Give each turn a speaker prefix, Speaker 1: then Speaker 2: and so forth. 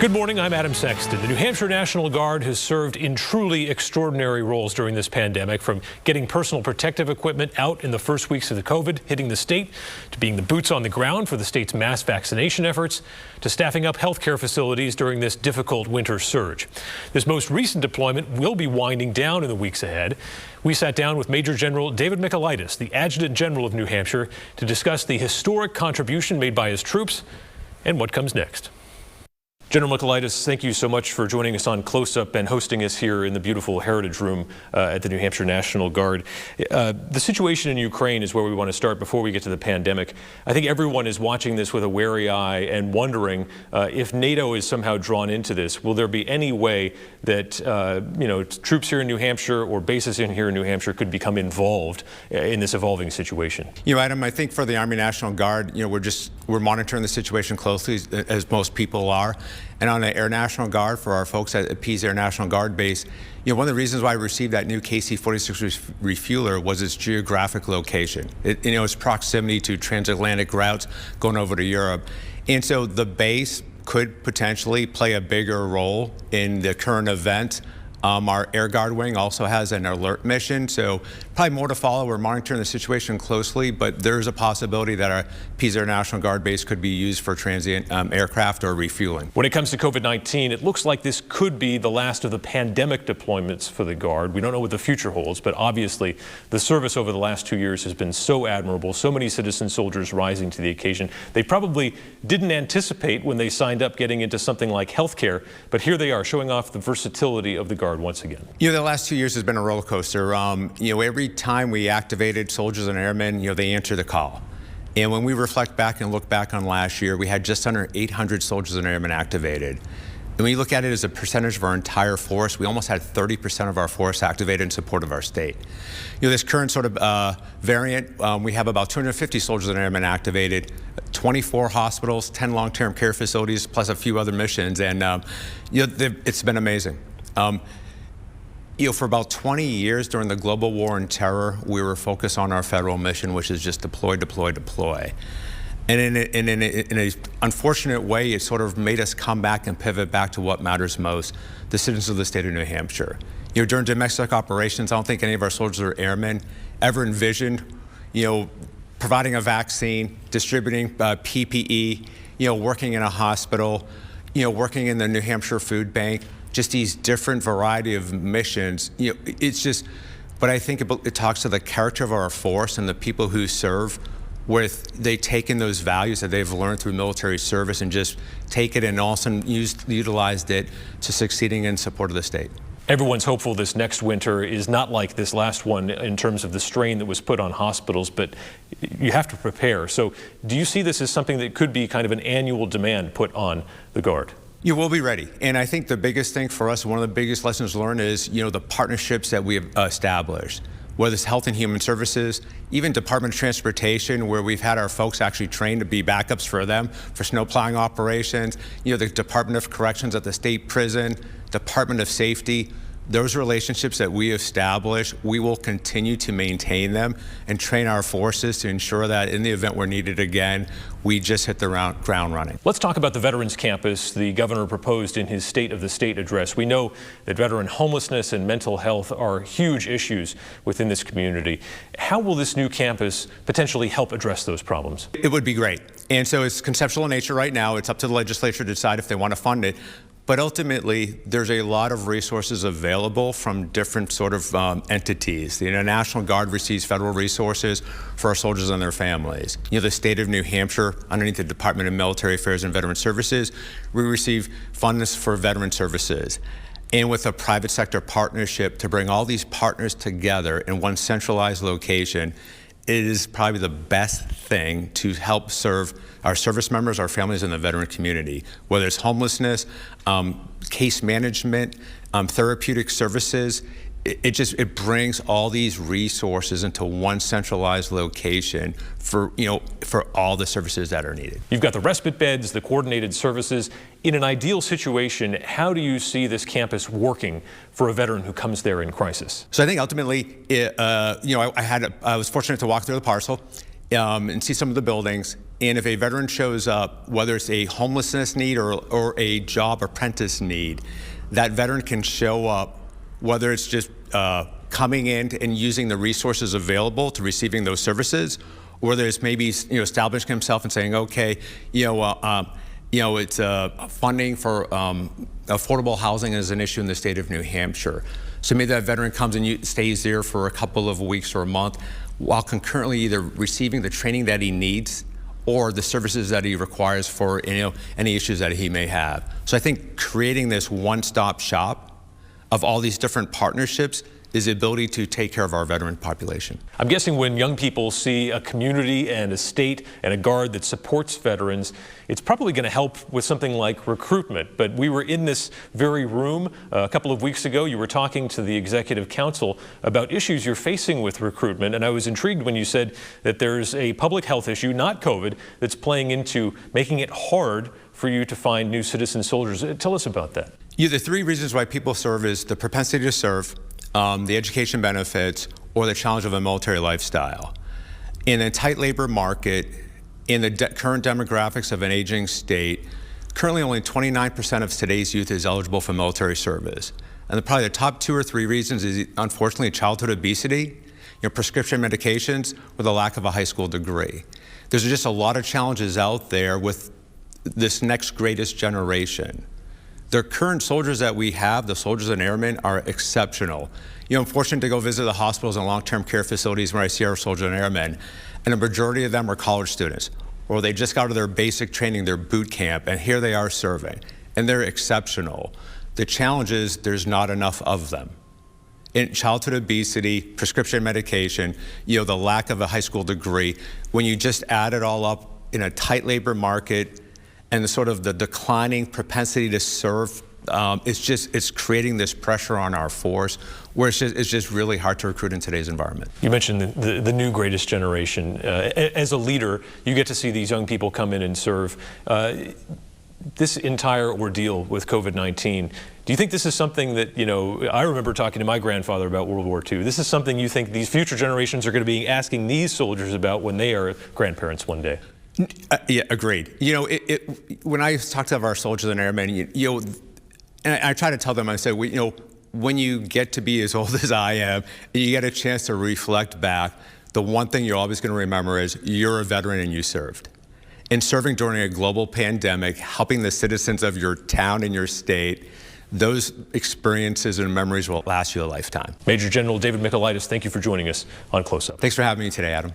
Speaker 1: Good morning, I'm Adam Sexton. The New Hampshire National Guard has served in truly extraordinary roles during this pandemic, from getting personal protective equipment out in the first weeks of the COVID hitting the state, to being the boots on the ground for the state's mass vaccination efforts, to staffing up healthcare facilities during this difficult winter surge. This most recent deployment will be winding down in the weeks ahead. We sat down with Major General David Michaelides, the Adjutant General of New Hampshire, to discuss the historic contribution made by his troops and what comes next. General Michaelides, thank you so much for joining us on Close Up and hosting us here in the beautiful Heritage Room at the New Hampshire National Guard. The situation in Ukraine is where we want to start before we get to the pandemic. I think everyone is watching this with a wary eye and wondering if NATO is somehow drawn into this. Will there be any way that troops here in New Hampshire or bases in here in New Hampshire could become involved in this evolving situation?
Speaker 2: Adam, I think for the Army National Guard, we're monitoring the situation closely, as most people are. And on the Air National Guard, for our folks at Pease Air National Guard Base, one of the reasons why we received that new KC-46 refueler was its geographic location. Its proximity to transatlantic routes going over to Europe. And so the base could potentially play a bigger role in the current event. Our Air Guard wing also has an alert mission, so probably more to follow. We're monitoring the situation closely, but there's a possibility that our Pease Air National Guard base could be used for transient aircraft or refueling.
Speaker 1: When it comes to COVID-19, it looks like this could be the last of the pandemic deployments for the Guard. We don't know what the future holds, but obviously the service over the last 2 years has been so admirable, so many citizen soldiers rising to the occasion. They probably didn't anticipate when they signed up getting into something like healthcare, but here they are showing off the versatility of the Guard once again.
Speaker 2: The last 2 years has been a roller coaster. Every time we activated soldiers and airmen, they answer the call. And when we reflect back and look back on last year, we had just under 800 soldiers and airmen activated. And when you look at it as a percentage of our entire force, we almost had 30% of our force activated in support of our state. This current sort of variant, we have about 250 soldiers and airmen activated, 24 hospitals, 10 long-term care facilities, plus a few other missions. And it's been amazing. For about 20 years during the global war on terror, we were focused on our federal mission, which is just deploy, deploy, deploy. And in an unfortunate way, it sort of made us come back and pivot back to what matters most, the citizens of the state of New Hampshire. During domestic operations, I don't think any of our soldiers or airmen ever envisioned, providing a vaccine, distributing PPE, working in a hospital, working in the New Hampshire Food Bank. Just these different variety of missions. But I think it talks to the character of our force and the people who serve, where they take in those values that they've learned through military service and just take it and also utilized it to succeeding in support of the state.
Speaker 1: Everyone's hopeful this next winter is not like this last one in terms of the strain that was put on hospitals, but you have to prepare. So do you see this as something that could be kind of an annual demand put on the Guard?
Speaker 2: You will be ready. And I think the biggest thing for us, one of the biggest lessons learned is, the partnerships that we have established, whether it's Health and Human Services, even Department of Transportation, where we've had our folks actually trained to be backups for them for snow plowing operations, the Department of Corrections at the state prison, Department of Safety. Those relationships that we established, we will continue to maintain them and train our forces to ensure that in the event we're needed again, we just hit the ground running.
Speaker 1: Let's talk about the Veterans Campus the governor proposed in his State of the State address. We know that veteran homelessness and mental health are huge issues within this community. How will this new campus potentially help address those problems?
Speaker 2: It would be great. And so it's conceptual in nature right now. It's up to the legislature to decide if they want to fund it. But ultimately, there's a lot of resources available from different sort of entities. The National Guard receives federal resources for our soldiers and their families. The state of New Hampshire, underneath the Department of Military Affairs and Veteran Services, we receive funds for veteran services. And with a private sector partnership to bring all these partners together in one centralized location, it is probably the best thing to help serve our service members, our families, and the veteran community, whether it's homelessness, case management, therapeutic services. It brings all these resources into one centralized location for all the services that are needed.
Speaker 1: You've got the respite beds, the coordinated services. In an ideal situation, how do you see this campus working for a veteran who comes there in crisis?
Speaker 2: So I think ultimately, I was fortunate to walk through the parcel. and see some of the buildings. And if a veteran shows up, whether it's a homelessness need or a job apprentice need, that veteran can show up, whether it's just coming in and using the resources available to receiving those services, or whether it's maybe establishing himself and saying, okay, it's funding for affordable housing is an issue in the state of New Hampshire. So maybe that veteran comes and stays there for a couple of weeks or a month, while concurrently either receiving the training that he needs or the services that he requires for any issues that he may have. So I think creating this one-stop shop of all these different partnerships is the ability to take care of our veteran population.
Speaker 1: I'm guessing when young people see a community and a state and a Guard that supports veterans, it's probably going to help with something like recruitment. But we were in this very room a couple of weeks ago. You were talking to the Executive Council about issues you're facing with recruitment. And I was intrigued when you said that there's a public health issue, not COVID, that's playing into making it hard for you to find new citizen soldiers. Tell us about that.
Speaker 2: The three reasons why people serve is the propensity to serve, the education benefits, or the challenge of a military lifestyle. In a tight labor market, in the current demographics of an aging state, currently only 29% of today's youth is eligible for military service. And probably the top 2 or 3 reasons is, unfortunately, childhood obesity, prescription medications, or the lack of a high school degree. There's just a lot of challenges out there with this next greatest generation. The current soldiers that we have, the soldiers and airmen, are exceptional. I'm fortunate to go visit the hospitals and long-term care facilities where I see our soldiers and airmen, and a majority of them are college students, or they just got out of their basic training, their boot camp, and here they are serving, and they're exceptional. The challenge is there's not enough of them. In childhood obesity, prescription medication, the lack of a high school degree, when you just add it all up in a tight labor market, and the declining propensity to serve, it's creating this pressure on our force where it's just really hard to recruit in today's environment.
Speaker 1: You mentioned the new greatest generation. As a leader, you get to see these young people come in and serve. This entire ordeal with COVID-19, do you think this is something that, I remember talking to my grandfather about World War II. This is something you think these future generations are going to be asking these soldiers about when they are grandparents one day?
Speaker 2: Yeah, agreed. When I talk to our soldiers and airmen, and I try to tell them, I say, when you get to be as old as I am, and you get a chance to reflect back, the one thing you're always going to remember is you're a veteran and you served. And serving during a global pandemic, helping the citizens of your town and your state, those experiences and memories will last you a lifetime.
Speaker 1: Major General David Michaelides, thank you for joining us on Close Up.
Speaker 2: Thanks for having me today, Adam.